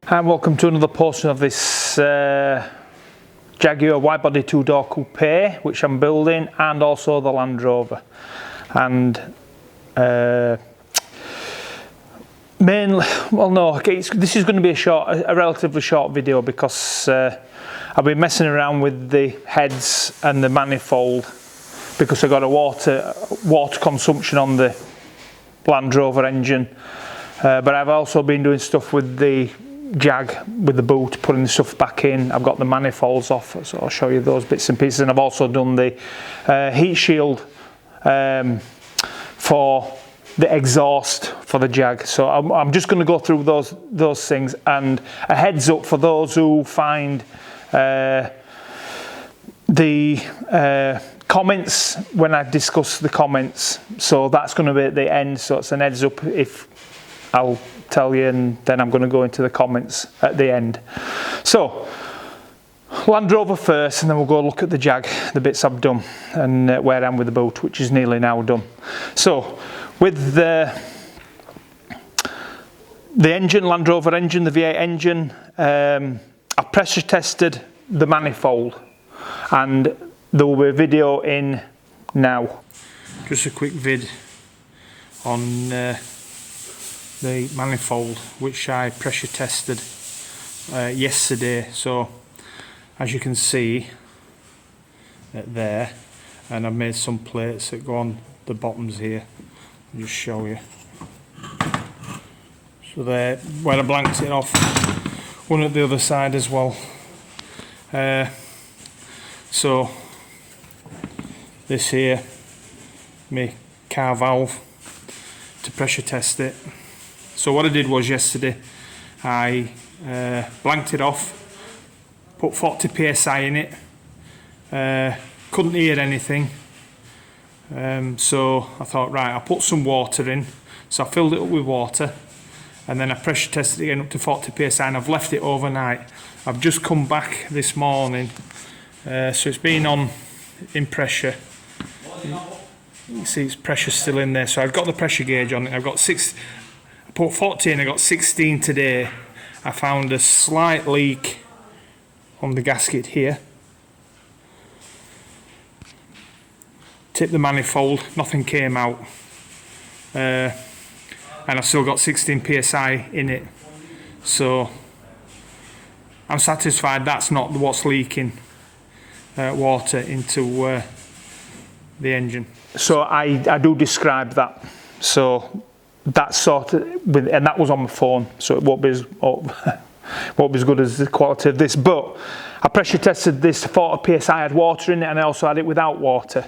And welcome to another portion of this Jaguar wide-body two-door coupe, which I'm building, and also the Land Rover. And this is going to be a relatively short video because I've been messing around with the heads and the manifold because I got a water consumption on the Land Rover engine. But I've also been doing stuff with the Jag, with the boot, putting the stuff back in. I've got the manifolds off, so I'll show you those bits and pieces. And I've also done the heat shield for the exhaust for the Jag. So I'm just going to go through those things. And a heads up for those who find the comments when I discuss the comments. So that's going to be at the end. So it's an heads up if I'll tell you, and then I'm going to go into the comments at the end. So Land Rover first, and then we'll go look at the Jag, the bits I've done, and where I am with the boot, which is nearly now done. So with the engine, Land Rover engine, the V8 engine, I've pressure tested the manifold, and there will be a video in now. Just a quick vid on the manifold, which I pressure tested yesterday. So as you can see there, and I've made some plates that go on the bottoms here. I'll just show you. So there, where I blanked it off, one at the other side as well. So this here, my car valve to pressure test it. So what I did was yesterday, I blanked it off, put 40 psi in it, couldn't hear anything, so I thought, right, I'll put some water in. So I filled it up with water, and then I pressure tested it again up to 40 psi, and I've left it overnight. I've just come back this morning, so it's been on in pressure. You see it's pressure still in there, so I've got the pressure gauge on it. I've got put 40 in, I got 16 today. I found a slight leak on the gasket here. Tipped the manifold, nothing came out. And I've still got 16 psi in it. So I'm satisfied that's not what's leaking water into the engine. So I do describe that. So that's sorted with, and that was on my phone, so it won't be as good as the quality of this. But I pressure tested this to 40 psi. I had water in it, and I also had it without water.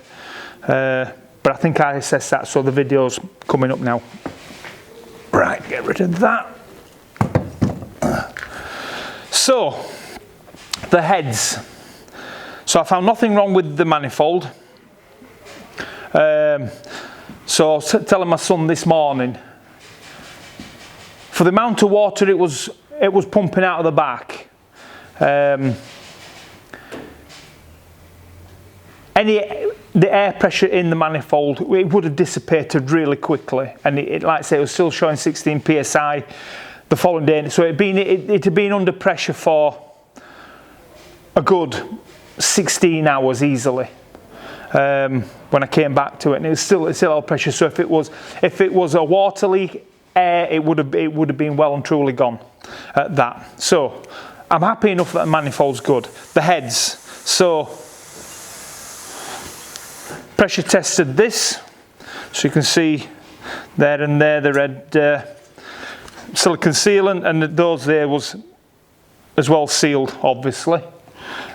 But I think I assessed that, so the video's coming up now. Right, get rid of that. So the heads. So I found nothing wrong with the manifold. So I was telling my son this morning, for the amount of water it was pumping out of the back, the air pressure in the manifold, it would have dissipated really quickly, and it like I say, it was still showing 16 psi the following day. So it had been under pressure for a good 16 hours easily. When I came back to it, and it's still all pressure. So if it was a water leak, air, it would have been well and truly gone at that. So I'm happy enough that the manifold's good. The heads. So pressure tested this, so you can see there and there the red silicon sealant, and those there was as well sealed, obviously.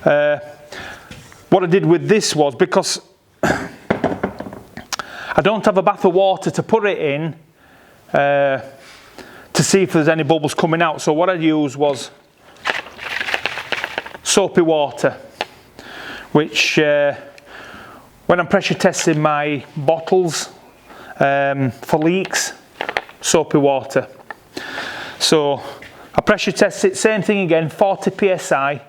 What I did with this was, because I don't have a bath of water to put it in to see if there's any bubbles coming out, so what I used was soapy water, which when I'm pressure testing my bottles for leaks, soapy water. So I pressure test it, same thing again, 40 psi.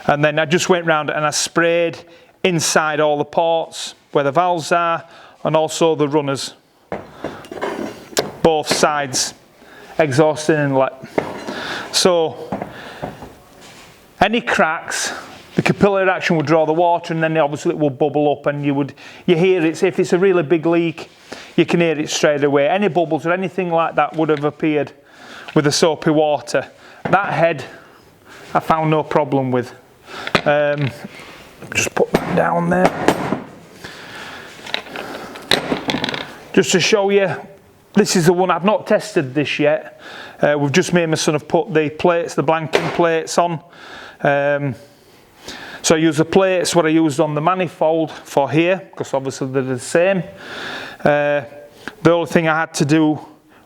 And then I just went round and I sprayed inside all the ports where the valves are, and also the runners, both sides, exhaust and inlet. So any cracks, the capillary action would draw the water, and then obviously it will bubble up, and you hear it. If it's a really big leak, you can hear it straight away. Any bubbles or anything like that would have appeared with the soapy water. That head I found no problem with. Just put that down there. Just to show you, this is the one. I've not tested this yet. We've just me and my son have put the plates, the blanking plates on. So I use the plates what I used on the manifold for here, because obviously they're the same. The only thing I had to do,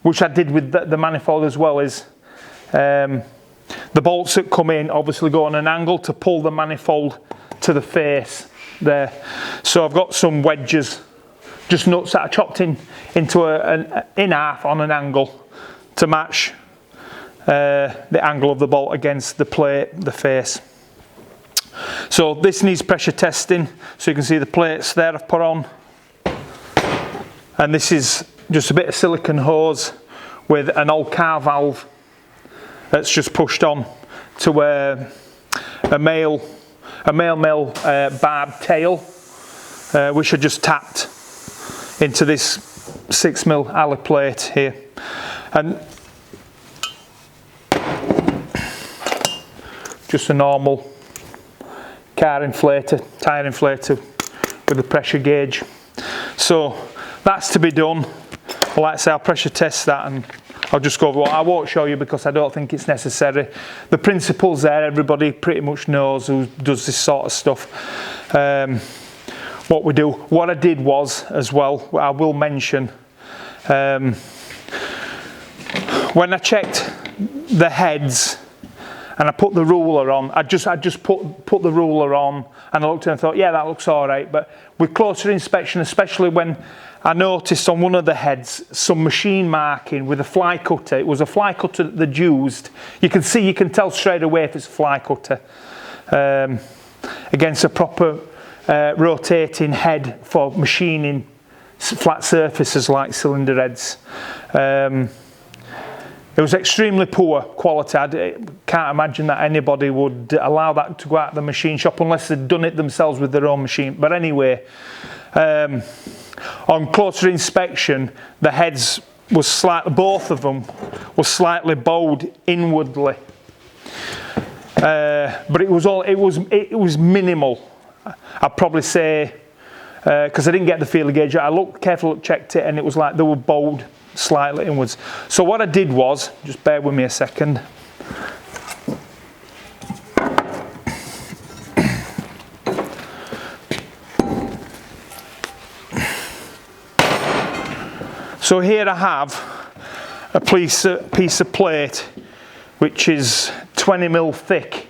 which I did with the manifold as well, is the bolts that come in obviously go on an angle to pull the manifold to the face there. So I've got some wedges, just nuts that I chopped into in half on an angle to match the angle of the bolt against the plate, the face. So this needs pressure testing, so you can see the plates there I've put on. And this is just a bit of silicone hose with an old car valve that's just pushed on to a male barbed tail, which I just tapped into this 6mm alley plate here. And just a normal car inflator, tyre inflator with a pressure gauge. So that's to be done. Like I say, I'll pressure test that, and I'll just go over what I won't show you because I don't think it's necessary. The principles there, everybody pretty much knows who does this sort of stuff. What we do, what I did was as well, I will mention, when I checked the heads and I put the ruler on, I just put the ruler on, and I looked and thought, yeah, that looks all right. But with closer inspection, especially when I noticed on one of the heads some machine marking with a fly cutter. It was a fly cutter that they'd used. You can tell straight away if it's a fly cutter against a proper rotating head for machining flat surfaces like cylinder heads. It was extremely poor quality. I can't imagine that anybody would allow that to go out of the machine shop unless they'd done it themselves with their own machine. But anyway, on closer inspection, the heads was slightly, both of them were slightly bowed inwardly. But it was minimal. I'd probably say, because I didn't get the feeler gauge, I looked carefully, checked it, and it was like they were bowed slightly inwards. So what I did was, just bear with me a second. So here I have a piece of plate which is 20mm thick.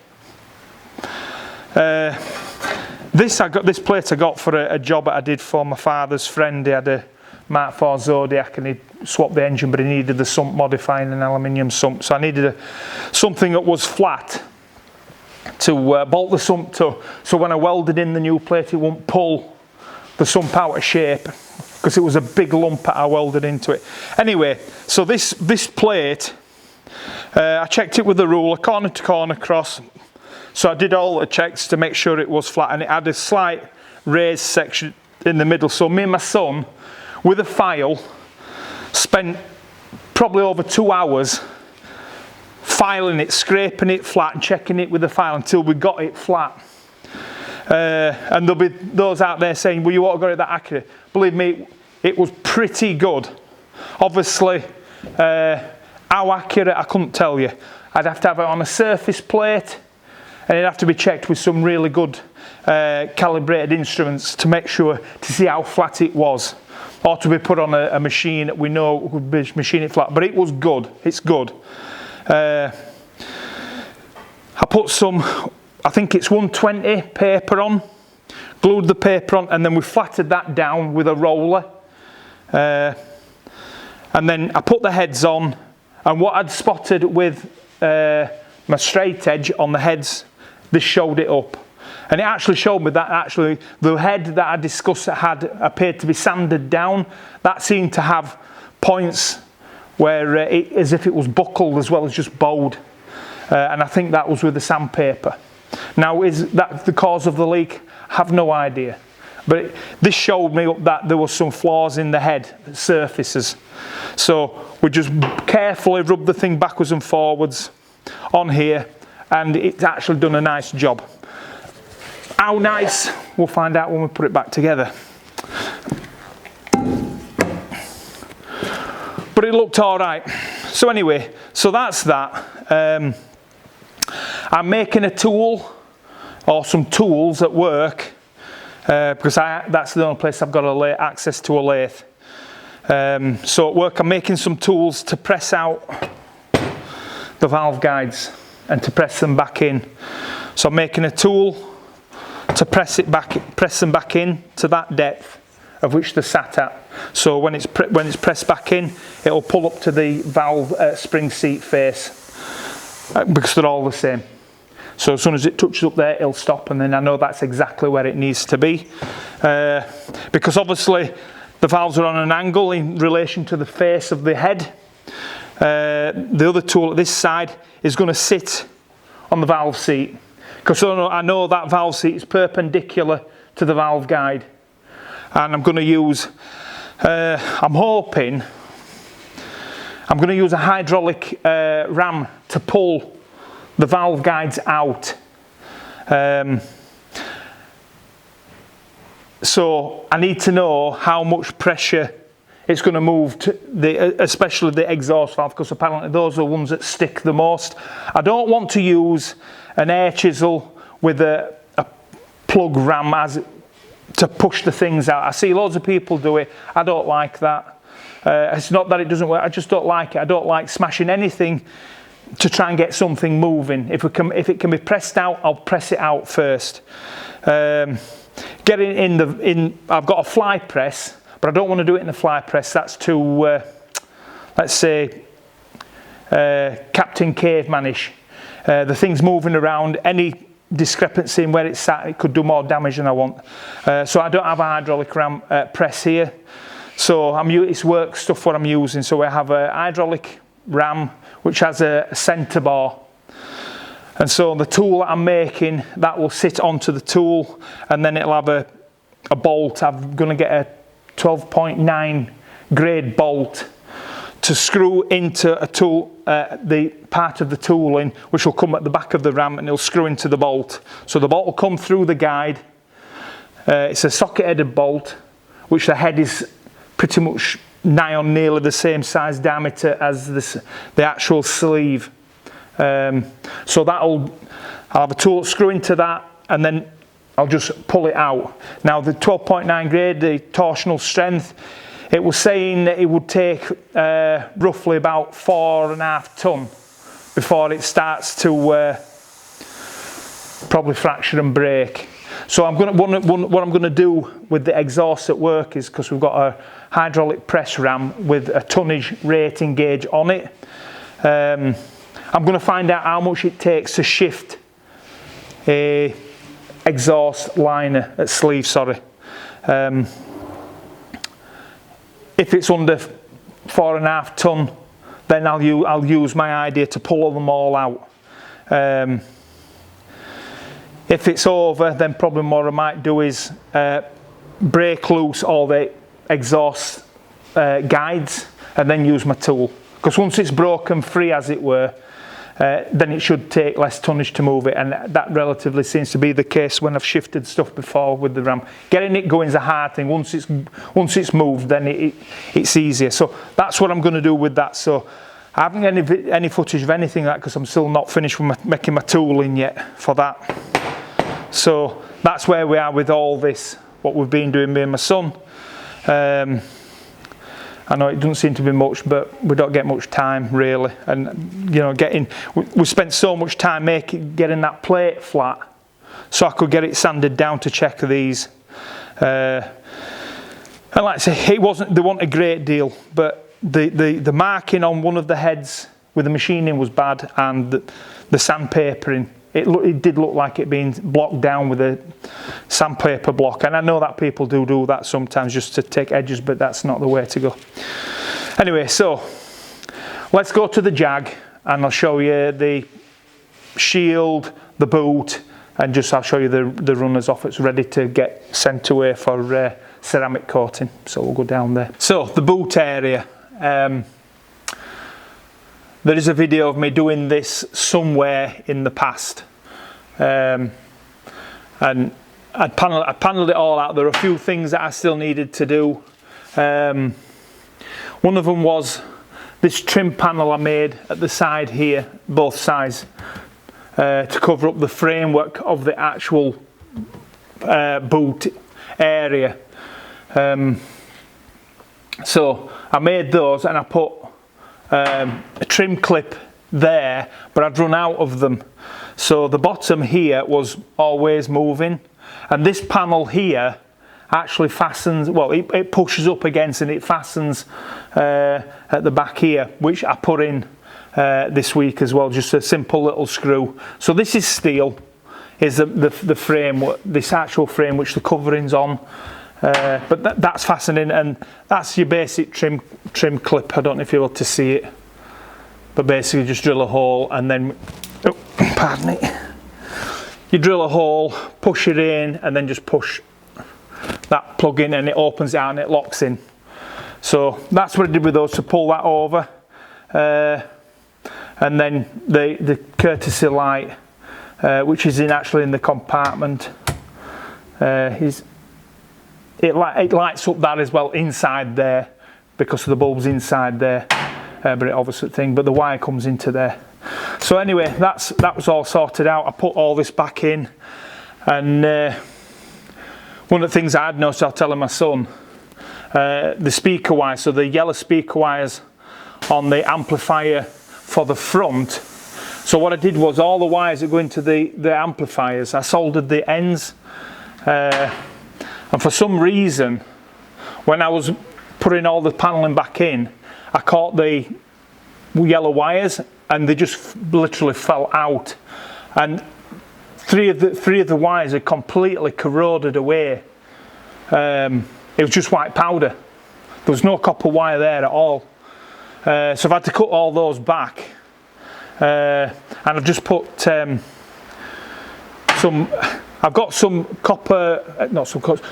This plate I got for a job that I did for my father's friend. He had a Mark IV Zodiac and he swapped the engine, but he needed the sump modifying, an aluminium sump. So I needed something that was flat to bolt the sump to. So when I welded in the new plate, it won't pull the sump out of shape, because it was a big lump that I welded into it. Anyway, so this plate, I checked it with the ruler, corner to corner cross. So I did all the checks to make sure it was flat, and it had a slight raised section in the middle. So me and my son, with a file, spent probably over 2 hours filing it, scraping it flat and checking it with the file until we got it flat. And there'll be those out there saying, well, you ought to got it that accurate. Believe me, it was pretty good. Obviously, how accurate, I couldn't tell you. I'd have to have it on a surface plate, and it'd have to be checked with some really good calibrated instruments to make sure, to see how flat it was, or to be put on a machine that we know would machine it flat. But it was good, it's good. I put some, I think it's 120 paper on, glued the paper on, and then we flattened that down with a roller. And then I put the heads on, and what I'd spotted with my straight edge on the heads, this showed it up. And it actually showed me that actually the head that I discussed that had appeared to be sanded down, that seemed to have points where as if it was buckled as well as just bowed. and I think that was with the sandpaper. Now, is that the cause of the leak? I have no idea. But this showed me that there were some flaws in the head surfaces. So we just carefully rub the thing backwards and forwards on here, and it's actually done a nice job. How nice? We'll find out when we put it back together. But it looked all right. So anyway, so that's that. I'm making a tool, or some tools at work, because that's the only place I've got access to a lathe. So at work I'm making some tools to press out the valve guides and to press them back in. So I'm making a tool to press them back in to that depth of which they're sat at. So when it's pressed back in, it'll pull up to the valve spring seat face, because they're all the same. So as soon as it touches up there, it'll stop, and then I know that's exactly where it needs to be. Because obviously the valves are on an angle in relation to the face of the head. The other tool at this side is going to sit on the valve seat, because I know that valve seat is perpendicular to the valve guide, and I'm going to use, I'm hoping, I'm going to use a hydraulic ram to pull the valve guides out. So I need to know how much pressure it's going to move to especially the exhaust valve, because apparently those are the ones that stick the most. I don't want to use an air chisel with a plug ram to push the things out. I see loads of people do it. I don't like that. It's not that it doesn't work, I just don't like it. I don't like smashing anything to try and get something moving. If it can be pressed out, I'll press it out first. Getting I've got a fly press, but I don't want to do it in the fly press. That's too, let's say, Captain Cavemanish. The thing's moving around. Any discrepancy in where it's sat, it could do more damage than I want. So I don't have a hydraulic ram press here. So it's work stuff what I'm using. So I have a hydraulic ram which has a centre bar, and so the tool that I'm making, that will sit onto the tool, and then it'll have a bolt. I'm going to get a 12.9 grade bolt to screw into a tool, the part of the tooling which will come at the back of the ram, and it'll screw into the bolt. So the bolt will come through the guide. It's a socket headed bolt, which the head is pretty much nigh on nearly the same size diameter as the actual sleeve. So I'll have a tool screw into that, and then I'll just pull it out. Now the 12.9 grade, the torsional strength, it was saying that it would take roughly about 4.5 ton before it starts to probably fracture and break. So what I'm going to do with the exhaust at work is, because we've got a hydraulic press ram with a tonnage rating gauge on it, I'm going to find out how much it takes to shift a exhaust liner at sleeve, sorry. If it's under 4.5 ton, then I'll use my idea to pull them all out. If it's over, then probably what I might do is break loose all the exhaust guides and then use my tool. Because once it's broken free, as it were, then it should take less tonnage to move it, and that relatively seems to be the case when I've shifted stuff before with the ram. Getting it going is a hard thing. Once it's moved, then it's easier. So that's what I'm going to do with that. So I haven't got any footage of anything like that, because I'm still not finished with making my tooling yet for that. So that's where we are with all this, what we've been doing, me and my son. I know it doesn't seem to be much, but we don't get much time really. And you know, we spent so much time getting that plate flat, so I could get it sanded down to check these. And like I say, they weren't a great deal, but the marking on one of the heads with the machining was bad, and the sandpapering, it did look like it being blocked down with a sandpaper block. And I know that people do that sometimes just to take edges, but that's not the way to go. Anyway, so let's go to the Jag, and I'll show you the shield, the boot, and just I'll show you the runners off. It's ready to get sent away for ceramic coating, so we'll go down there. So the boot area, there is a video of me doing this somewhere in the past, and I panelled it all out. There are a few things that I still needed to do. One of them was this trim panel I made at the side here, both sides, to cover up the framework of the actual boot area. So I made those, and I put a trim clip there, but I'd run out of them. So the bottom here was always moving, and this panel here actually fastens, well, it pushes up against and it fastens at the back here, which I put in this week as well, just a simple little screw. So this is steel, is the frame, this actual frame which the covering's on, but that's fastening, and that's your basic trim clip. I don't know if you're able to see it, but basically just drill a hole and then, oh, pardon me, you drill a hole, push it in, and then just push that plug in, and it opens out and it locks in. So that's what I did with those, to pull that over, and then the courtesy light, which is actually in the compartment, it lights up that as well inside there, because of the bulbs inside there, but it obviously but the wire comes into there. So anyway, that was all sorted out. I put all this back in, and one of the things I'd noticed, I'll tell my son, the speaker wires, so the yellow speaker wires on the amplifier for the front. So what I did was, all the wires that go into the amplifiers, I soldered the ends, and for some reason, when I was putting all the paneling back in, I caught the yellow wires, and they just literally fell out, and three of the wires are completely corroded away. It was just white powder. There was no copper wire there at all. So I've had to cut all those back, and I've just put I've got some copper,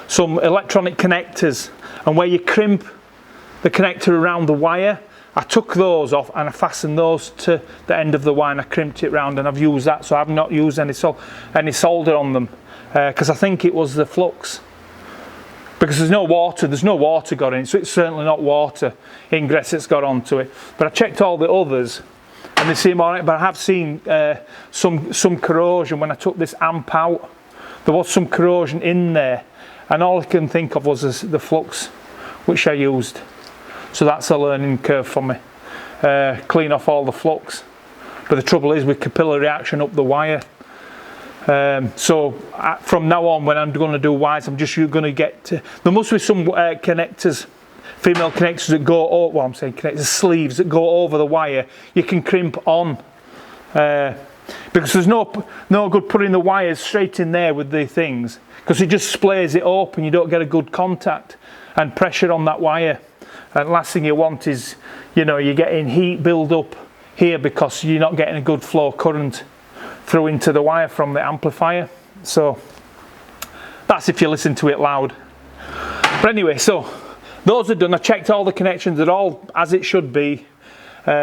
some electronic connectors, and where you crimp the connector around the wire, I took those off and I fastened those to the end of the wire, and I crimped it round, and I've used that. So I've not used any solder on them, because I think it was the flux, because there's no water got in, so it's certainly not water ingress that's got onto it. But I checked all the others and they seem alright, but I have seen some corrosion when I took this amp out. There was some corrosion in there, and all I can think of was the flux which I used. So that's a learning curve for me. Clean off all the flux. But the trouble is, with capillary action up the wire, so from now on, when I'm going to do wires, I'm just going to get to, there must be some connectors, female connectors that go over, well, I'm saying connectors, sleeves that go over the wire. You can crimp on, because there's no good putting the wires straight in there with the things, because it just splays it open. You don't get a good contact and pressure on that wire. And last thing you want is, you're getting heat build up here because you're not getting a good flow current through into the wire from the amplifier. So that's if you listen to it loud. But anyway, so those are done. I checked all the connections, they're all as it should be.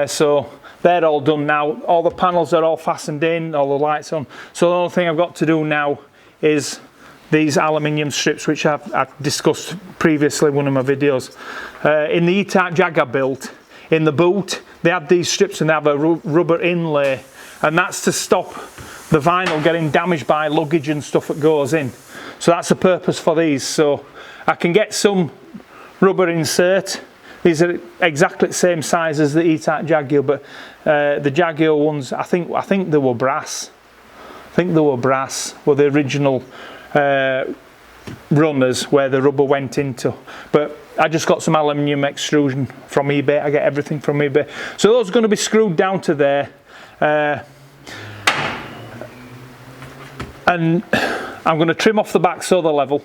So they're all done now. All the panels are all fastened in, all the lights on. So the only thing I've got to do now is these aluminium strips, which I've discussed previously in one of my videos. In the E-Type Jag I built, in the boot, they had these strips and they have a rubber inlay, and that's to stop the vinyl getting damaged by luggage and stuff that goes in. So that's the purpose for these. So I can get some rubber insert. These are exactly the same size as the E-Type Jaguar, but the Jaguar ones, I think they were brass. Were the original runners where the rubber went into. But I just got some aluminium extrusion from eBay. I get everything from eBay. So those are going to be screwed down to there. And I'm going to trim off the back so they're level.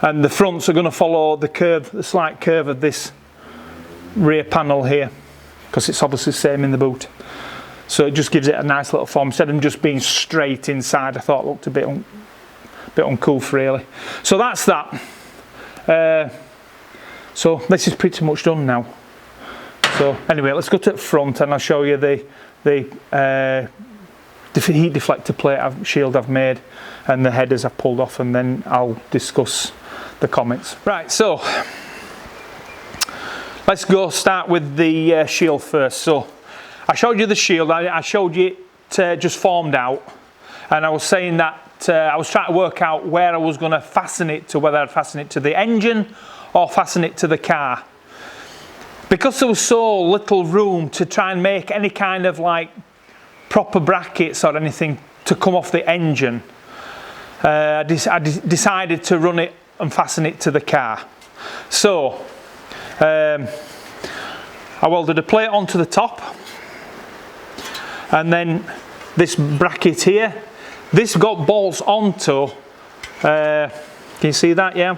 And the fronts are going to follow the slight curve of this rear panel here, because it's obviously the same in the boot. So it just gives it a nice little form. Instead of just being straight inside, I thought it looked a bit uncouth really. So that's that. So this is pretty much done now. So anyway, let's go to the front and I'll show you the heat deflector plate shield I've made and the headers I've pulled off, and then I'll discuss the comments. Right, so let's start with the shield first. So I showed you the shield, I showed you it just formed out, and I was saying that I was trying to work out where I was going to fasten it to, whether I'd fasten it to the engine or fasten it to the car. Because there was so little room to try and make any kind of like proper brackets or anything to come off the engine, I decided to run it and fasten it to the car. So I welded a plate onto the top, and then this bracket here, this got bolts onto, can you see that? Yeah,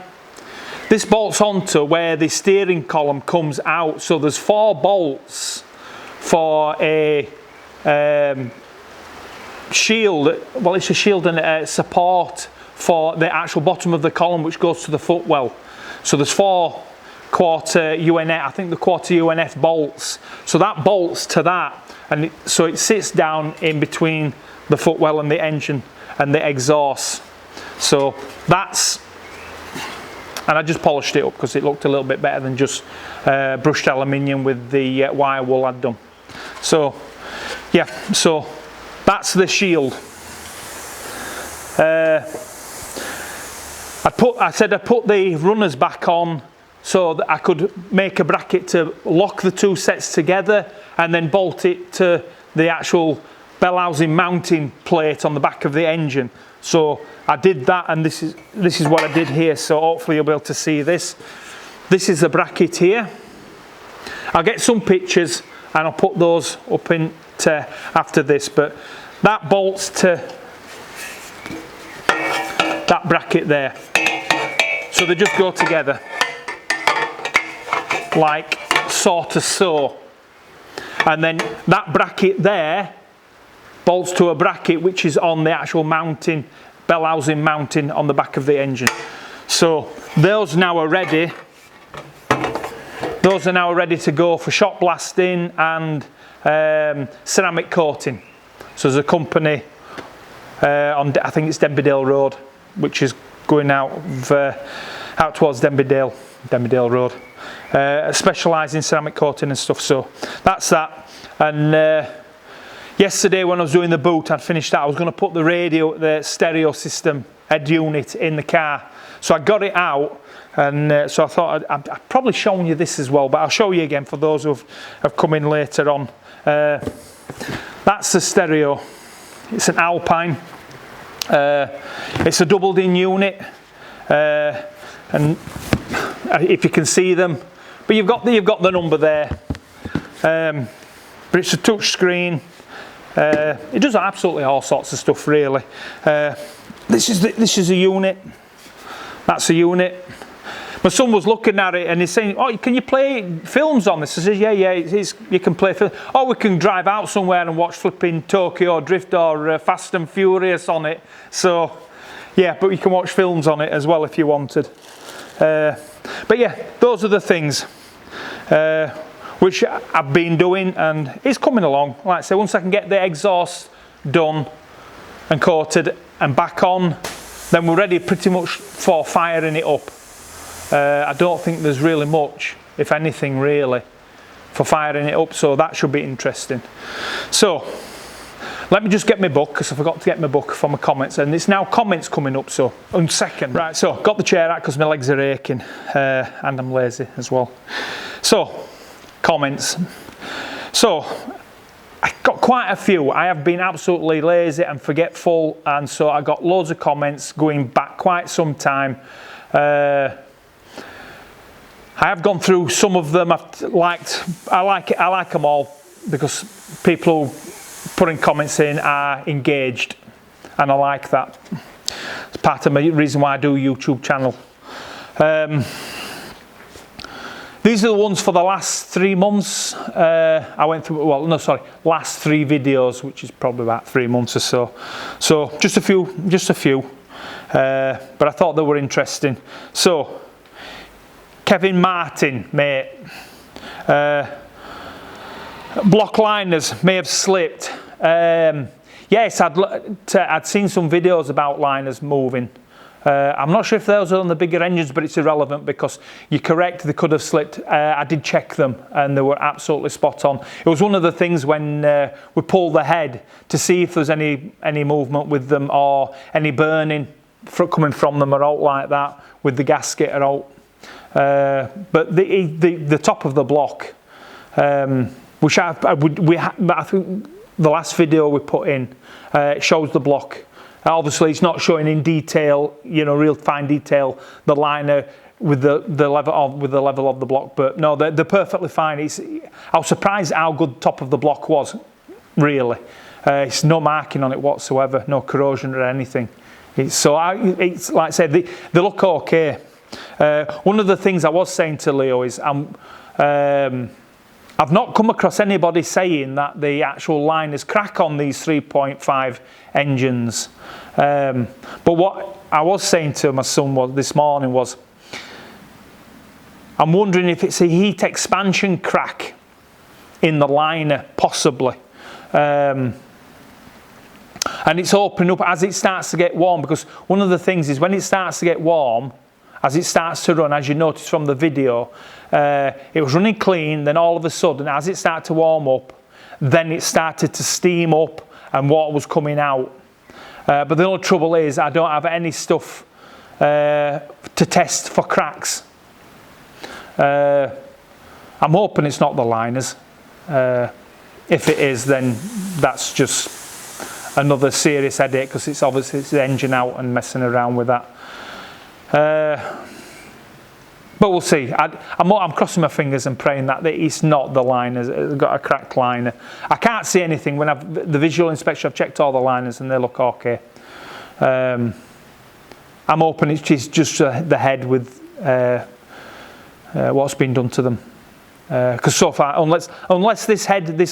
this bolts onto where the steering column comes out. So there's 4 bolts for a shield, well, it's a shield and a support for the actual bottom of the column, which goes to the footwell. So there's 4 quarter UNF, I think the quarter UNF bolts. So that bolts to that, and so it sits down in between the footwell and the engine and the exhaust. So that's, and I just polished it up because it looked a little bit better than just brushed aluminium with the wire wool I'd done. So yeah, so that's the shield. I said I put the runners back on so that I could make a bracket to lock the 2 sets together and then bolt it to the actual bell housing mounting plate on the back of the engine. So I did that, and this is what I did here. So hopefully you'll be able to see this. This is the bracket here. I'll get some pictures and I'll put those up into after this, but that bolts to that bracket there. So they just go together like sort of so. And then that bracket there bolts to a bracket which is on the actual mounting, bell housing mounting on the back of the engine. So those now are ready. Those are now ready to go for shot blasting and ceramic coating. So there's a company on, I think it's Denbydale Road, which is going out towards Denbydale Road, specialising in ceramic coating and stuff. So that's that. And yesterday when I was doing the boot, I'd finished that. I was going to put the radio, the stereo system head unit in the car. So I got it out, and so I thought I'd probably shown you this as well, but I'll show you again for those who have come in later on. That's the stereo. It's an Alpine. It's a doubled in unit, and if you can see them, but you've got the number there. But it's a touch screen. It does absolutely all sorts of stuff really. This is a unit. That's a unit. My son was looking at it and he's saying, "Oh, can you play films on this?" I said, "Yeah, you can play film. Oh, we can drive out somewhere and watch flipping Tokyo Drift or Fast and Furious on it." So, yeah, but you can watch films on it as well if you wanted. But yeah, those are the things which I've been doing, and it's coming along. Like I say, once I can get the exhaust done and coated and back on, then we're ready pretty much for firing it up. I don't think there's really much, if anything really, for firing it up, so that should be interesting. So let me just get my book, because I forgot to get my book for my comments, and it's now comments coming up, so 1 second. Right, so got the chair out because my legs are aching, and I'm lazy as well. So comments. So I got quite a few. I have been absolutely lazy and forgetful, and so I got loads of comments going back quite some time. I have gone through some of them. I like them all, because people putting comments in are engaged, and I like that. It's part of the reason why I do a YouTube channel. These are the ones for the last 3 months. I went through, well, no, sorry, last 3 videos, which is probably about 3 months or so. So just a few. But I thought they were interesting. So, Kevin Martin, mate. Block liners may have slipped. Yes, I'd seen some videos about liners moving. I'm not sure if those are on the bigger engines, but it's irrelevant because you're correct, they could have slipped. I did check them and they were absolutely spot on. It was one of the things when we pulled the head to see if there's any movement with them or any burning coming from them or out like that with the gasket or out. But the top of the block, which I think the last video we put in, shows the block. Obviously, it's not showing in detail, you know, real fine detail, the liner with the level of the block. But no, they're perfectly fine. I was surprised how good top of the block was, really. It's no marking on it whatsoever, no corrosion or anything. It's like I said, they look okay. One of the things I was saying to Leo is I've not come across anybody saying that the actual liners crack on these 3.5 engines. But what I was saying to my son this morning was, I'm wondering if it's a heat expansion crack in the liner, possibly. And it's opening up as it starts to get warm, because one of the things is when it starts to get warm, as it starts to run, as you noticed from the video, it was running clean, then all of a sudden, as it started to warm up, then it started to steam up and water was coming out. But the only trouble is I don't have any stuff to test for cracks. I'm hoping it's not the liners. If it is, then that's just another serious headache, because it's obviously it's the engine out and messing around with that. But we'll see. I'm crossing my fingers and praying that it's not the liners. It's got a cracked liner. I can't see anything. When the visual inspection, I've checked all the liners and they look okay. I'm hoping it's just the head with what's been done to them. Because so far, unless this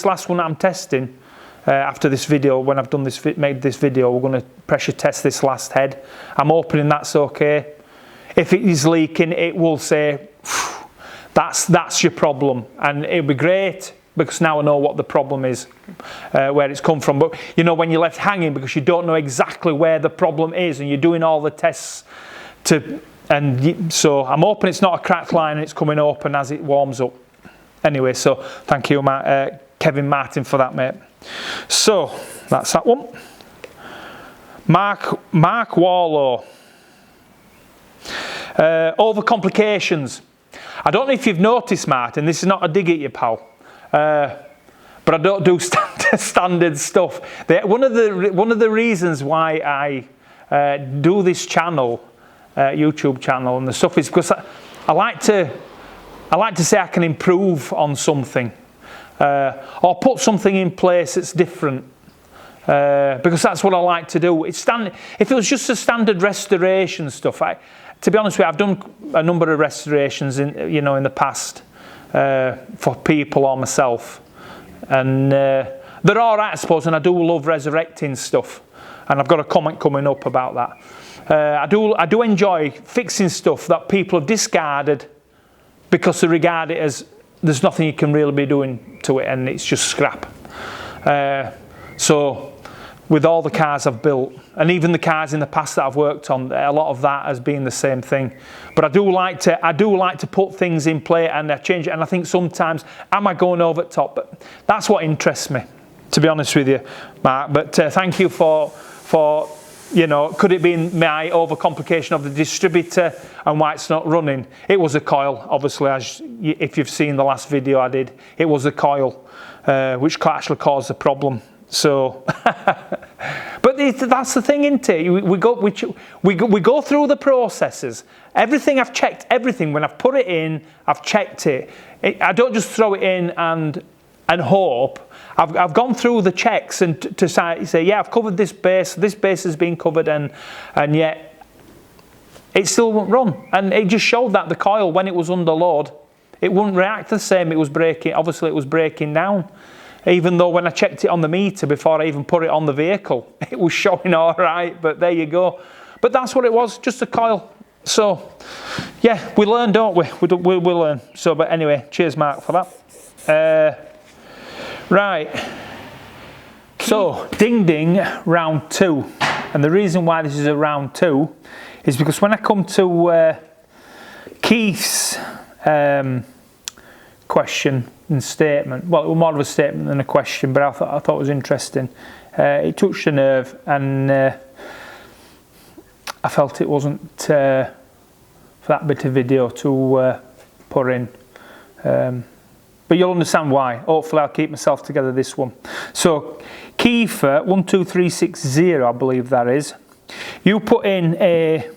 last one that I'm testing, after this video, when I've done made this video, we're going to pressure test this last head. I'm hoping that's okay. If it is leaking, it will say, that's your problem. And it'll be great, because now I know what the problem is, where it's come from. But, you know, when you're left hanging because you don't know exactly where the problem is and you're doing all the tests so I'm hoping it's not a cracked line and it's coming open as it warms up. Anyway, so thank you, Kevin Martin, for that, mate. So, that's that one. Mark Warlow. Overcomplications. I don't know if you've noticed, Martin, this is not a dig at you, pal, but I don't do standard stuff. One of the reasons why I do this channel, YouTube channel and the stuff, is because I like to say I can improve on something, or put something in place that's different. Because that's what I like to do. If it was just a standard restoration stuff, to be honest with you, I've done a number of restorations in the past for people or myself, and they're all right, I suppose. And I do love resurrecting stuff, and I've got a comment coming up about that. I do enjoy fixing stuff that people have discarded because they regard it as there's nothing you can really be doing to it, and it's just scrap. So with all the cars I've built, and even the cars in the past that I've worked on, a lot of that has been the same thing. But I do like to put things in play and I change it. And I think sometimes, am I going over the top? But that's what interests me, to be honest with you, Mark. But thank you for could it be my overcomplication of the distributor and why it's not running? It was a coil, obviously, if you've seen the last video I did. It was a coil, which actually caused the problem. So, but that's the thing, isn't it? We go through the processes. Everything I've checked, everything. When I've put it in, I've checked it. I don't just throw it in and hope. I've gone through the checks and to say, yeah, I've covered this base. This base has been covered, and yet it still won't run. And it just showed that the coil, when it was under load, it wouldn't react the same. It was breaking, obviously it was breaking down. Even though when I checked it on the meter before I even put it on the vehicle, it was showing all right, but there you go. But that's what it was, just a coil. So, yeah, we learn, don't we? We learn. So, but anyway, cheers, Mark, for that. Right. So, ding ding, round 2. And the reason why this is a round 2 is because when I come to Keith's question and statement, well, it was more of a statement than a question, but I thought it was interesting. It touched a nerve, and I felt it wasn't for that bit of video to put in. But you'll understand why. Hopefully I'll keep myself together this one. So Kiefer 12360, I believe that is. You put in a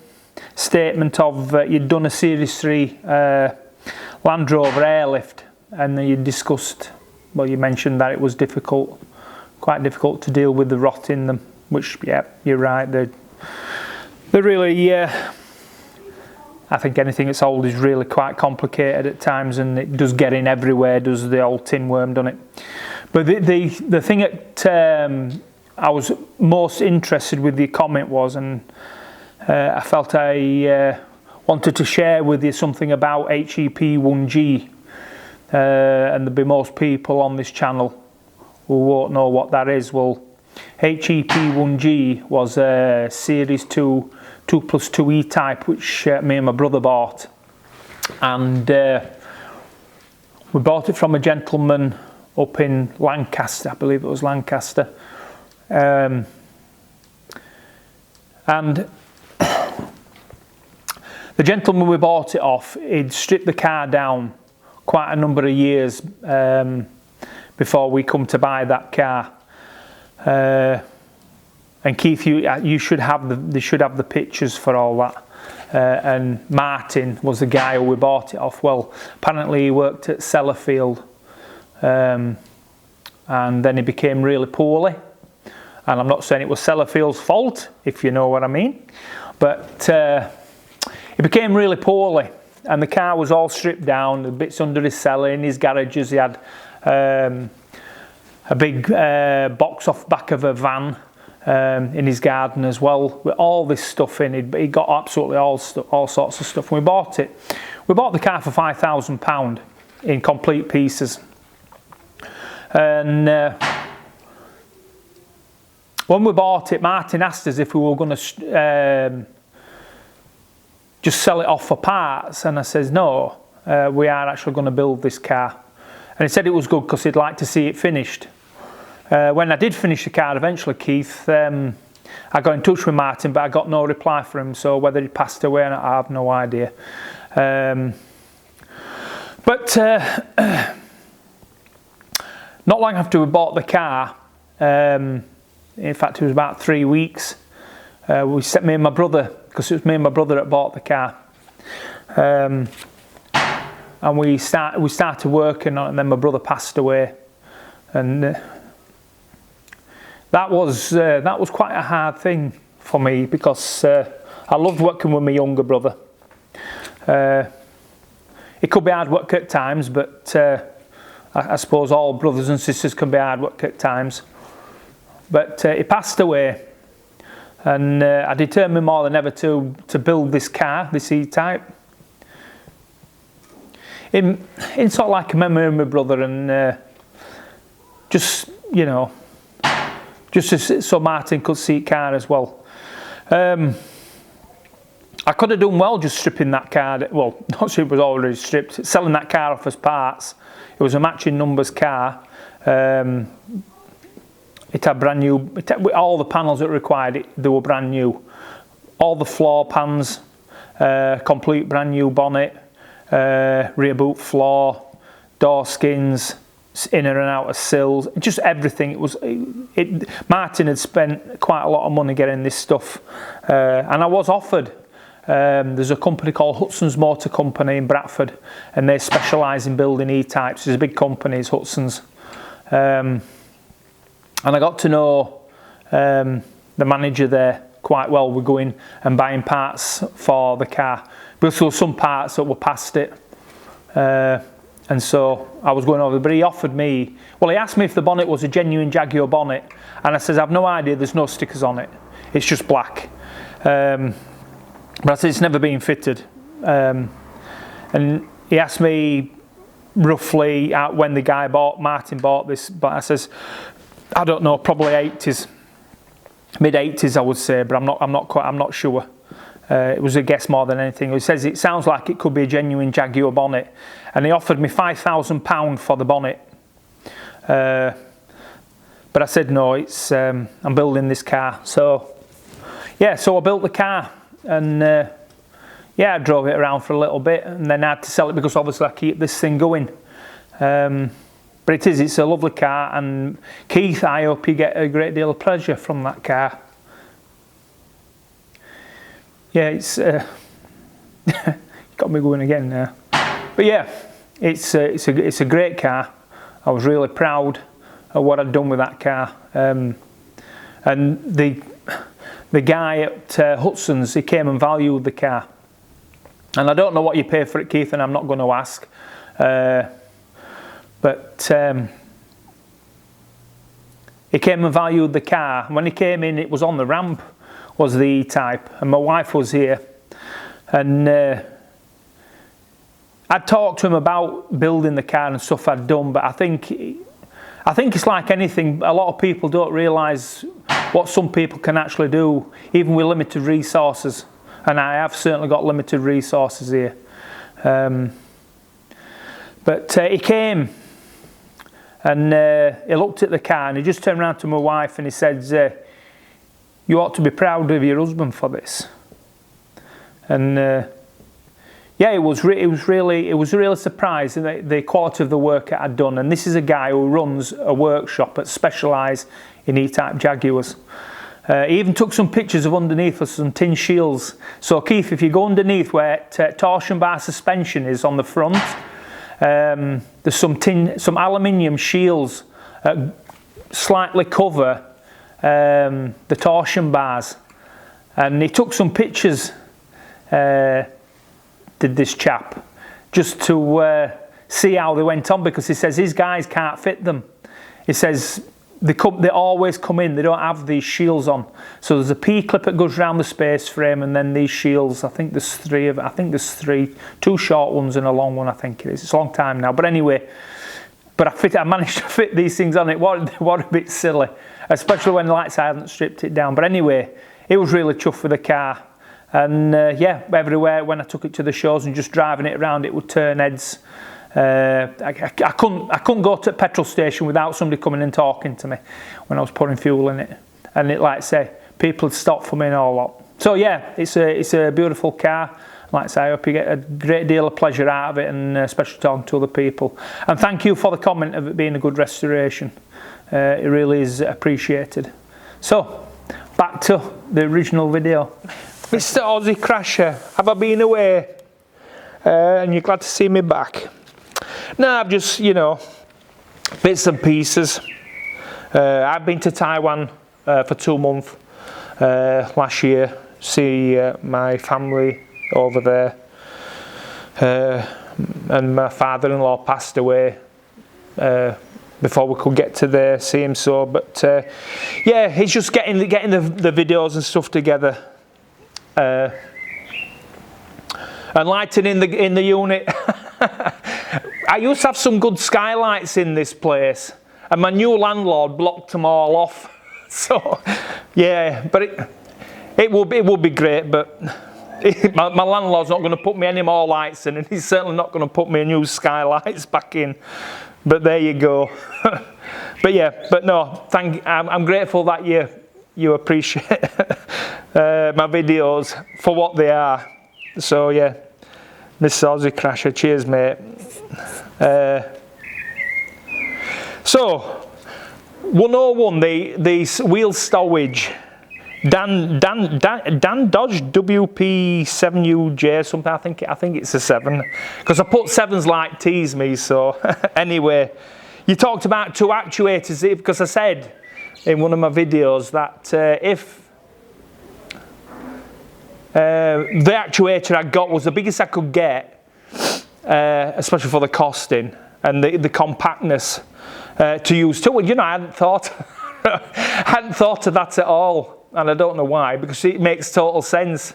statement of you'd done a Series 3 Land Rover airlift, and you discussed, well, you mentioned that it was difficult, quite difficult to deal with the rot in them, which, yeah, you're right, they're really, I think anything that's old is really quite complicated at times, and it does get in everywhere, does the old tin worm, doesn't it? But the thing that I was most interested with the comment was, and I felt I wanted to share with you something about HEP1G, and there'll be most people on this channel who won't know what that is. Well, HEP1G was a Series 2 2+2 E-type, which me and my brother bought, and we bought it from a gentleman up in Lancaster, I believe it was Lancaster, and the gentleman we bought it off, he'd stripped the car down quite a number of years before we come to buy that car. And Keith, you should have they should have the pictures for all that. And Martin was the guy who we bought it off. Well, apparently he worked at Sellafield, and then he became really poorly. And I'm not saying it was Sellafield's fault, if you know what I mean, but he became really poorly, and the car was all stripped down, the bits under his cellar, in his garages. He had a big box off back of a van in his garden as well, with all this stuff in. He got absolutely all sorts of stuff. When we bought it, we bought the car for £5,000 in complete pieces, and when we bought it, Martin asked us if we were going to just sell it off for parts, and I says no, we are actually going to build this car. And he said it was good because he'd like to see it finished. When I did finish the car eventually, Keith, I got in touch with Martin, but I got no reply from him, so whether he passed away or not, I have no idea. But not long after we bought the car, in fact it was about 3 weeks, we set me and my brother, because it was me and my brother that bought the car, and we started working on it, and then my brother passed away, and that was quite a hard thing for me, because I loved working with my younger brother. It could be hard work at times, but I suppose all brothers and sisters can be hard work at times. But he passed away, and I determined more than ever to build this car, this E-type, in sort of like a memory of my brother, and just, you know, just so Martin could see the car as well. I could have done well just stripping that car, well, not sure it was already stripped, selling that car off as parts. It was a matching numbers car. It had brand new, all the panels that required, they were brand new. All the floor pans, complete brand new bonnet, rear boot floor, door skins, inner and outer sills, just everything. Martin had spent quite a lot of money getting this stuff, and I was offered. There's a company called Hudson's Motor Company in Bradford, and they specialise in building E-types. It's a big company, it's Hudson's. And I got to know the manager there quite well. We're going and buying parts for the car, but there were some parts that were past it. And so I was going over, but he offered me, well, he asked me if the bonnet was a genuine Jaguar bonnet, and I says, I've no idea, there's no stickers on it, it's just black. But I said, it's never been fitted. And he asked me roughly when the guy Martin bought this, but I says, I don't know, probably 80s, mid 80s I would say, but I'm not sure. It was a guess more than anything. He says it sounds like it could be a genuine Jaguar bonnet, and he offered me £5,000 for the bonnet. But I said no. It's I'm building this car, so yeah. So I built the car, and yeah, I drove it around for a little bit, and then I had to sell it because obviously I keep this thing going. But it's a lovely car, and Keith, I hope you get a great deal of pleasure from that car. Yeah, it's got me going again now. But yeah, it's a great car. I was really proud of what I'd done with that car. And the guy at Hudson's, he came and valued the car. And I don't know what you pay for it, Keith, and I'm not going to ask. But he came and valued the car. When he came in, it was on the ramp, was the E-Type, and my wife was here, and I talked to him about building the car and stuff I'd done, but I think it's like anything, a lot of people don't realise what some people can actually do, even with limited resources, and I have certainly got limited resources here. But he came, and he looked at the car, and he just turned around to my wife and he said, you ought to be proud of your husband for this. And yeah, it was really surprised at the quality of the work that I'd done. And this is a guy who runs a workshop that specialises in E-Type Jaguars. He even took some pictures of underneath with some tin shields. So Keith, if you go underneath where torsion bar suspension is on the front, there's some aluminium shields that slightly cover the torsion bars, and he took some pictures, did this chap, just to see how they went on, because he says his guys can't fit them. He says they always come in, they don't have these shields on, so there's a P-clip that goes around the space frame, and then these shields, I think there's three, two short ones and a long one, I think it is. It's a long time now, but anyway, but I managed to fit these things on. It was a bit silly, especially when the lights I hadn't stripped it down. But anyway, it was really chuffed with the car. And yeah, everywhere when I took it to the shows and just driving it around, it would turn heads. I couldn't go to a petrol station without somebody coming and talking to me when I was pouring fuel in it. And it, like I say, people would stop for me and all that. So yeah, it's a beautiful car. Like I say, I hope you get a great deal of pleasure out of it, and especially talking to other people. And thank you for the comment of it being a good restoration. It really is appreciated. So, back to the original video. Mr. Aussie Crasher, have I been away? And you're glad to see me back? No, I've just, bits and pieces. I've been to Taiwan for 2 months last year, see my family over there, and my father-in-law passed away before we could get to there, see him. So, but yeah, he's just getting the videos and stuff together, and lighting in the unit. I used to have some good skylights in this place, and my new landlord blocked them all off. So yeah, but it will be great, but my landlord's not going to put me any more lights in, and he's certainly not going to put me new skylights back in. But there you go. But yeah, but no, I'm grateful that you appreciate my videos for what they are. So yeah, Mr. Aussie Crasher, cheers mate. So 101, the wheel stowage. Dan Dodge WP7UJ something. I think it's a 7, because I put 7s like tease me. So anyway, you talked about 2 actuators, because I said in one of my videos that if the actuator I got was the biggest I could get, especially for the costing and the compactness to use too. You know, I hadn't thought of that at all, and I don't know why, because it makes total sense.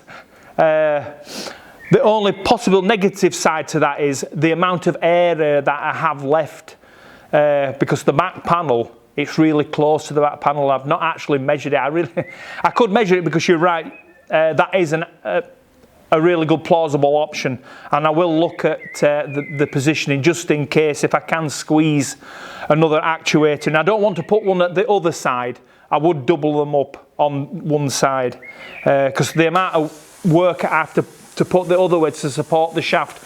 The only possible negative side to that is the amount of area that I have left, because the back panel, it's really close to the back panel. I've not actually measured it. I could measure it, because you're right, that is a really good plausible option, and I will look at the positioning just in case, if I can squeeze another actuator. And I don't want to put one at the other side. I would double them up on one side, because the amount of work I have to put the other way to support the shaft,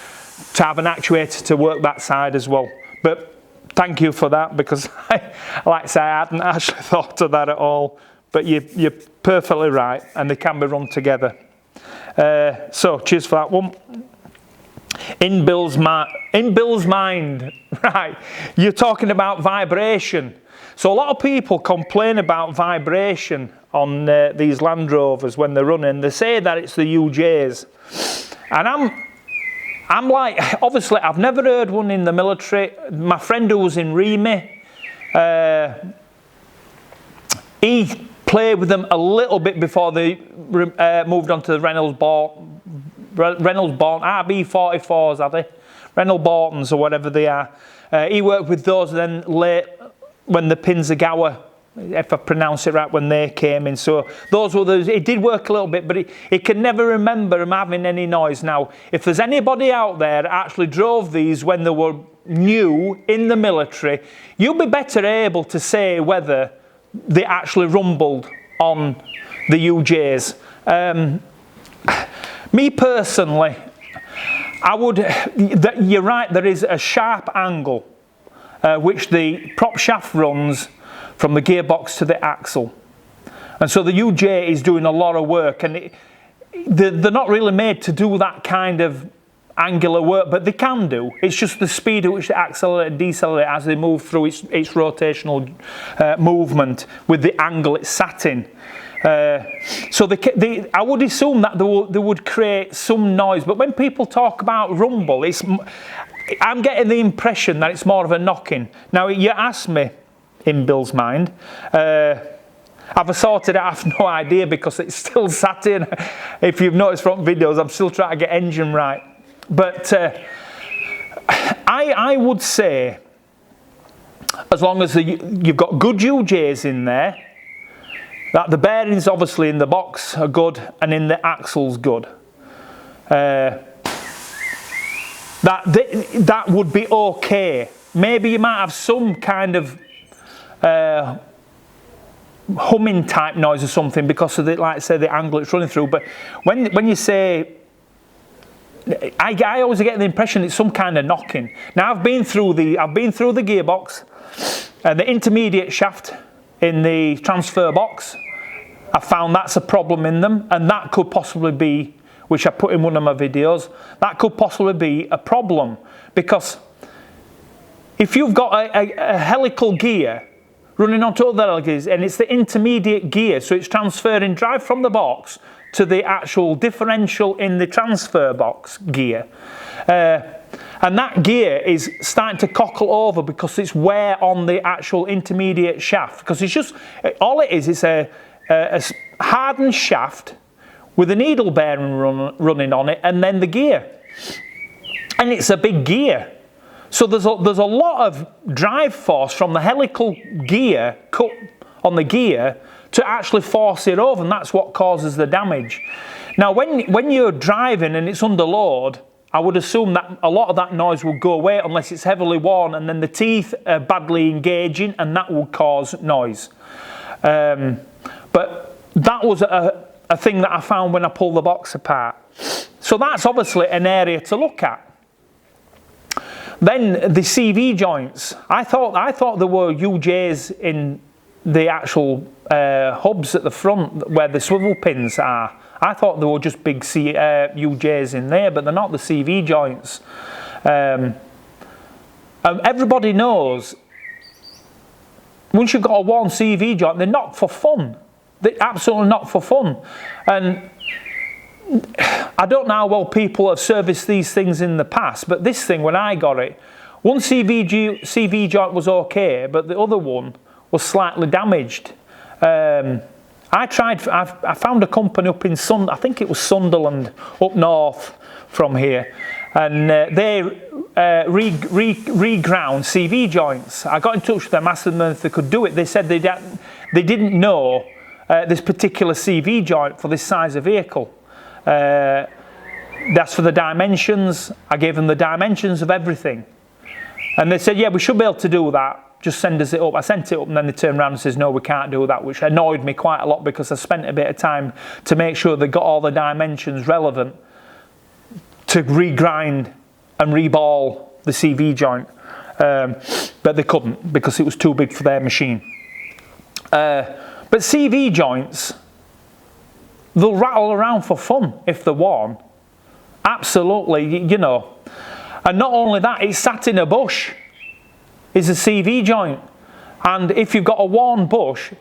to have an actuator to work that side as well. But thank you for that, because like I say, I hadn't actually thought of that at all. But you're perfectly right, and they can be run together. So cheers for that one. In Bill's mind, right, you're talking about vibration. So a lot of people complain about vibration on these Land Rovers when they're running. They say that it's the UJs, and I'm like, obviously I've never heard one in the military. My friend who was in Remy, he played with them a little bit before they moved on to the Reynolds Born RB44s, are they? Reynolds Bortons or whatever they are. He worked with those then late when the Pinzagawa, if I pronounce it right, when they came in. So those were those. It did work a little bit, but he can never remember him having any noise. Now, if there's anybody out there that actually drove these when they were new in the military, you'll be better able to say whether they actually rumbled on the UJs. Me personally, you're right, there is a sharp angle which the prop shaft runs from the gearbox to the axle. And so the UJ is doing a lot of work, and they're not really made to do that kind of angular work, but they can do. It's just the speed at which they accelerate and decelerate as they move through its rotational movement with the angle it's sat in. So I would assume that they would create some noise, but when people talk about rumble, I'm getting the impression that it's more of a knocking. Now, you asked me, in Bill's mind, have I sorted it? I have no idea, because it's still sat in. If you've noticed from videos, I'm still trying to get engine right. But I would say, as long as you've got good UJs in there, that the bearings obviously in the box are good and in the axles good, that would be okay. Maybe you might have some kind of humming type noise or something because of like I say, the angle it's running through. But when you say, I always get the impression it's some kind of knocking. Now I've been through the gearbox and the intermediate shaft in the transfer box. I found that's a problem in them, and that could possibly be, which I put in one of my videos, that could possibly be a problem, because if you've got a helical gear running onto other helical gears, and it's the intermediate gear, so it's transferring drive from the box to the actual differential in the transfer box gear, and that gear is starting to cockle over because it's wear on the actual intermediate shaft, because it's just, all it is, it's a hardened shaft with a needle bearing running on it, and then the gear, and it's a big gear. So there's a lot of drive force from the helical gear cut on the gear to actually force it over, and that's what causes the damage. Now when you're driving and it's under load, I would assume that a lot of that noise will go away unless it's heavily worn, and then the teeth are badly engaging, and that will cause noise. But that was a thing that I found when I pulled the box apart. So that's obviously an area to look at. Then the CV joints. I thought there were UJs in the actual hubs at the front where the swivel pins are. I thought there were just big UJs in there, but they're not the CV joints. Everybody knows once you've got a worn CV joint, they're not for fun. They're absolutely not for fun. And I don't know how well people have serviced these things in the past, but this thing, when I got it, one CV joint was okay, but the other one was slightly damaged. I found a company up in I think it was Sunderland, up north from here, and they reground CV joints. I got in touch with them, asked them if they could do it. They said they didn't know this particular CV joint for this size of vehicle. That's for the dimensions. I gave them the dimensions of everything, and they said, yeah, we should be able to do that. Just send us it up. I sent it up, and then they turned around and says, no, we can't do that, which annoyed me quite a lot because I spent a bit of time to make sure they got all the dimensions relevant to regrind and reball the CV joint, but they couldn't because it was too big for their machine. But CV joints, they'll rattle around for fun if they're worn. Absolutely, you know. And not only that, it's sat in a bush. Is a CV joint, and if you've got a worn bush,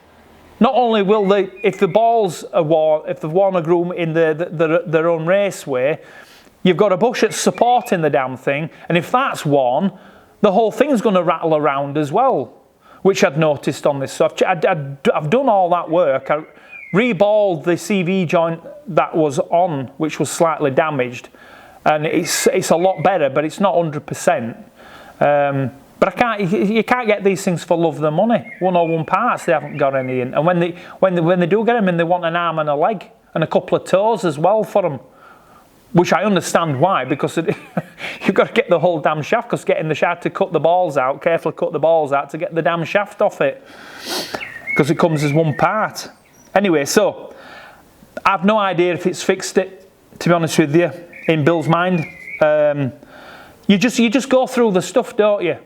not only will they, if the balls are worn, if they've worn a groom in their own raceway, you've got a bush that's supporting the damn thing, and if that's worn, the whole thing's going to rattle around as well, which I'd noticed on this. So I've done all that work. I reballed the CV joint that was on, which was slightly damaged, and it's a lot better, but it's not 100%. But you can't get these things for love of the money. 101 parts, they haven't got any in. And when they do get them in, they want an arm and a leg and a couple of toes as well for them. Which I understand why, because you've got to get the whole damn shaft, because getting the shaft to cut the balls out, carefully cut the balls out to get the damn shaft off it. Because it comes as one part. Anyway, so I've no idea if it's fixed it, to be honest with you, in Bill's mind. You just go through the stuff, don't you?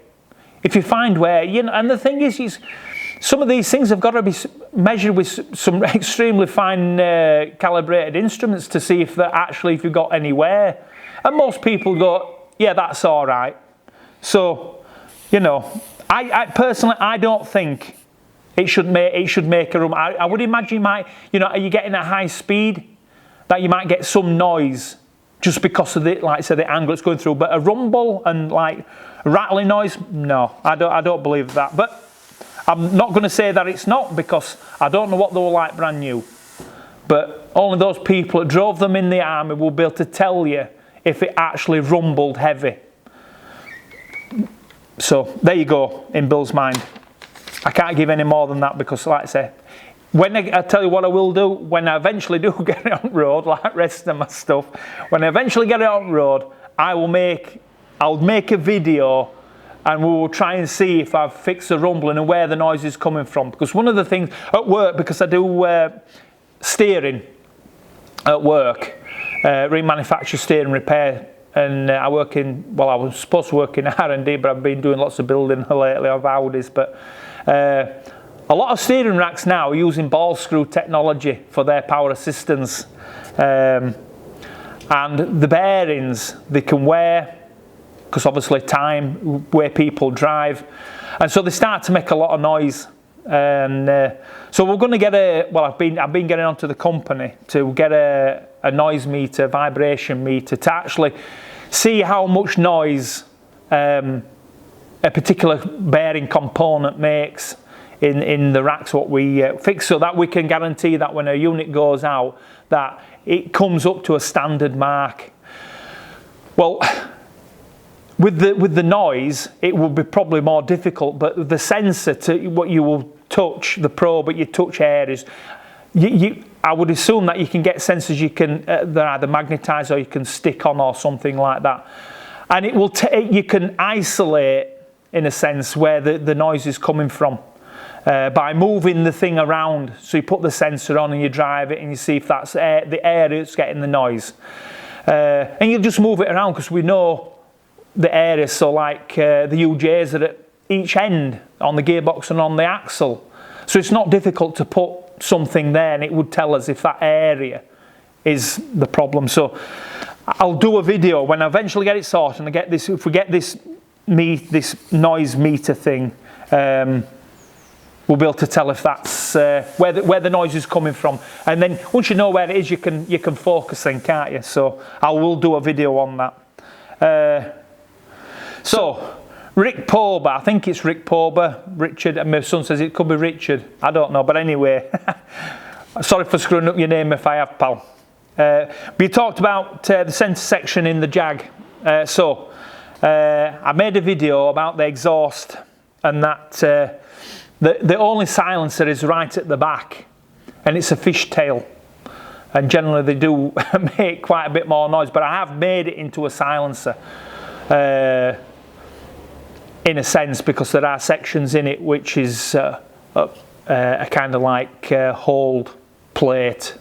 If you find where, you know, and the thing is some of these things have got to be measured with some extremely fine calibrated instruments to see if you've got any wear. And most people go, yeah, that's all right. So, you know, I personally, I don't think it should make a room. I would imagine are you getting a high speed that you might get some noise just because of the, like I said, the angle it's going through. But a rumble and like rattling noise, no, I don't believe that. But I'm not going to say that it's not, because I don't know what they were like brand new. But only those people that drove them in the army will be able to tell you if it actually rumbled heavy. So there you go, in Bill's mind. I can't give any more than that, because like I say, I tell you what I will do, when I eventually do get it on road, like the rest of my stuff, when I eventually get it on road, I'll make a video, and we will try and see if I've fixed the rumbling and where the noise is coming from. Because one of the things at work, because I do steering at work, remanufacture steering repair, and I work I was supposed to work in R&D, but I've been doing lots of building lately of Audis. But a lot of steering racks now are using ball screw technology for their power assistance. And the bearings, they can wear, because obviously time, where people drive. And so they start to make a lot of noise. And so we're going to get I've been getting onto the company to get a noise meter, vibration meter, to actually see how much noise a particular bearing component makes in the racks what we fix, so that we can guarantee that when a unit goes out that it comes up to a standard mark. Well, with the noise, it will be probably more difficult, but the sensor, to what you will touch, the probe that you touch areas, I would assume that you can get sensors you can they're either magnetized or you can stick on or something like that, and it will you can isolate in a sense where the noise is coming from by moving the thing around. So you put the sensor on and you drive it and you see if that's the area that's getting the noise, and you just move it around, because we know the area. So like the UJs are at each end on the gearbox and on the axle, so it's not difficult to put something there, and it would tell us if that area is the problem. So I'll do a video when I eventually get it sorted and I get this. If we get this noise meter thing, we'll be able to tell if that's that's where the noise is coming from. And then once you know where it is, you can focus then, can't you? So I will do a video on that. So Rick Pober, I think it's Rick Pober, Richard, and my son says it could be Richard. I don't know, but anyway, sorry for screwing up your name if I have, pal. We talked about the centre section in the Jag. I made a video about the exhaust, and that the only silencer is right at the back, and it's a fishtail, and generally they do make quite a bit more noise, but I have made it into a silencer in a sense, because there are sections in it which is a kind of like hold plate,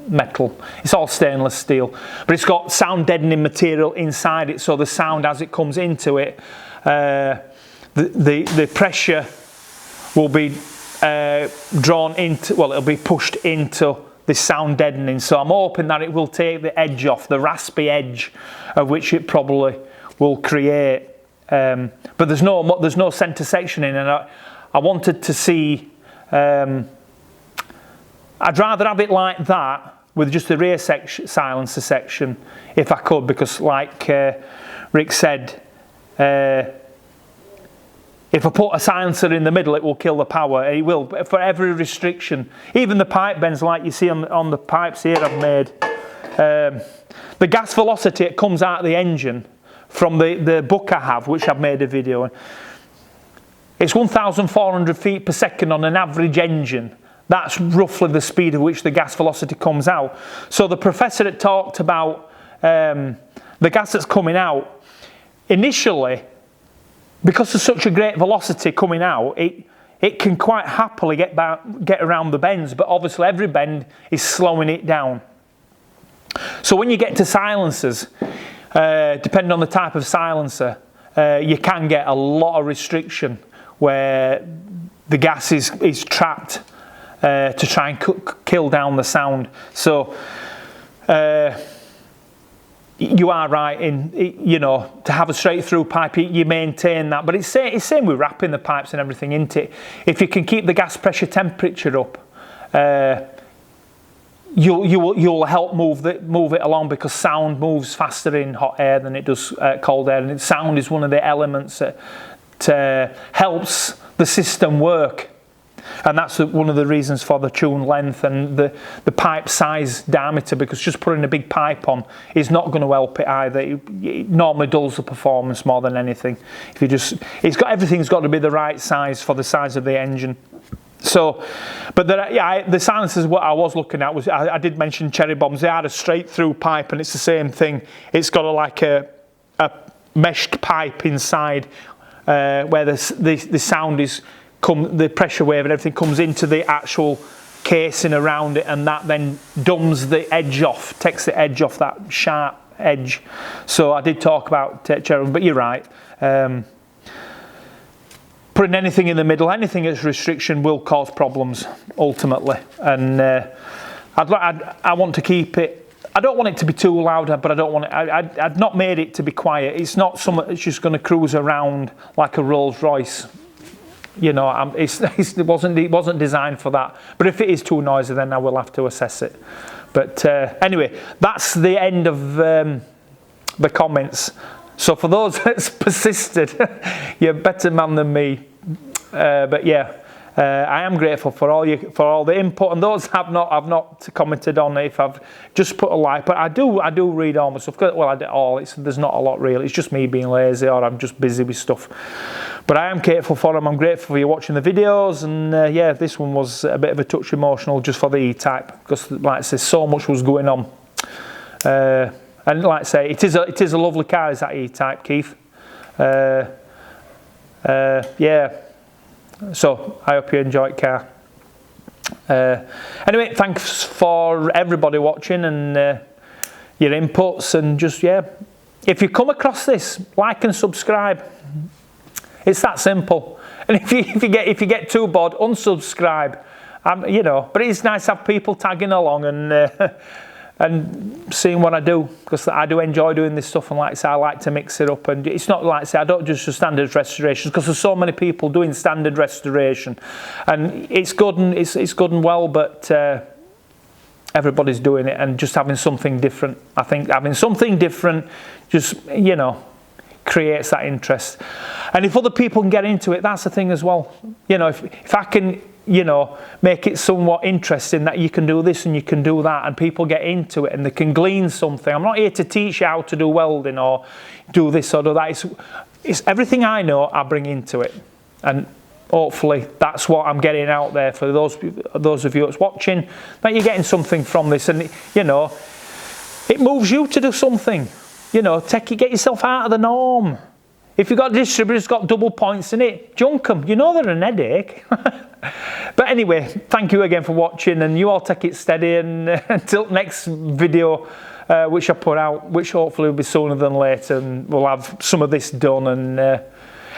metal. It's all stainless steel, but it's got sound deadening material inside it, so the sound as it comes into it, the pressure will be drawn into, well, it'll be pushed into the sound deadening. So I'm hoping that it will take the edge off, the raspy edge of which it probably will create. But there's no centre section in, and I wanted to see. I'd rather have it like that with just the rear silencer section if I could, because like Rick said, if I put a silencer in the middle, it will kill the power. It will, for every restriction. Even the pipe bends, like you see on the pipes here I've made. The gas velocity it comes out of the engine from the book I have, which I've made a video on, it's 1,400 feet per second on an average engine. That's roughly the speed at which the gas velocity comes out. So the professor that talked about the gas that's coming out, initially, because there's such a great velocity coming out, it can quite happily get around the bends, but obviously every bend is slowing it down. So when you get to silencers, depending on the type of silencer, you can get a lot of restriction where the gas is trapped to try and kill down the sound. So you are right in, you know, to have a straight through pipe, you maintain that, but it's same with wrapping the pipes and everything, isn't it? If you can keep the gas pressure temperature up, you'll help move it along, because sound moves faster in hot air than it does cold air, and sound is one of the elements that helps the system work. And that's one of the reasons for the tune length and the pipe size diameter, because just putting a big pipe on is not going to help it either. It normally dulls the performance more than anything. If you just, everything's got to be the right size for the size of the engine. So, but the silencers what I was looking at was, I did mention cherry bombs. They are a straight through pipe, and it's the same thing. It's got like a meshed pipe inside where the sound is. The pressure wave and everything comes into the actual casing around it, and that then dumbs the edge off, takes the edge off, that sharp edge. So I did talk about cherub, but you're right. Putting anything in the middle, anything as restriction will cause problems ultimately. And I want to keep it. I don't want it to be too loud, but I don't want it. I've not made it to be quiet. It's not something that's just going to cruise around like a Rolls Royce. You know, it wasn't designed for that. But if it is too noisy, then I will have to assess it. But anyway, that's the end of the comments. So for those that's persisted, you're a better man than me. But yeah, I am grateful for all the input, and those I've not commented on if I've just put a like. But I do read all my stuff. Well, I do all. There's not a lot really. It's just me being lazy, or I'm just busy with stuff. But I am grateful for them. I'm grateful for you watching the videos, and yeah, this one was a bit of a touch emotional just for the E-Type, because like I say, so much was going on. And like I say, it is a lovely car, is that E-Type, Keith? Yeah. So I hope you enjoy it, car. Anyway, thanks for everybody watching and your inputs, and just yeah, if you come across this, like and subscribe. It's that simple. And if you get too bored, unsubscribe. You know, but it's nice to have people tagging along, and and seeing what I do, because I do enjoy doing this stuff, and like I say, I like to mix it up. And it's not like I say, I don't just do standard restorations, because there's so many people doing standard restoration, and it's good and it's good and well, but everybody's doing it, and just having something different. I think having something different just, you know, creates that interest. And if other people can get into it, that's the thing as well. You know, if I can, you know, make it somewhat interesting that you can do this and you can do that, and people get into it and they can glean something. I'm not here to teach you how to do welding or do this or do that. It's everything I know I bring into it, and hopefully that's what I'm getting out there for those of you that's watching, that you're getting something from this, and you know, it moves you to do something. You know, get yourself out of the norm. If you've got distributors got double points in it, junk them. You know they're an headache. But anyway, thank you again for watching, and you all take it steady, and until next video, which I put out, which hopefully will be sooner than later, and we'll have some of this done. And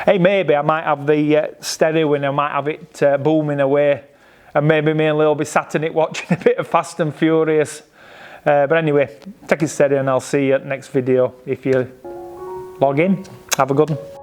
hey, maybe I might have the stereo in, I might have it booming away, and maybe me and Lil will be sat in it watching a bit of Fast and Furious. But anyway, take it steady, and I'll see you at the next video. If you log in, have a good one.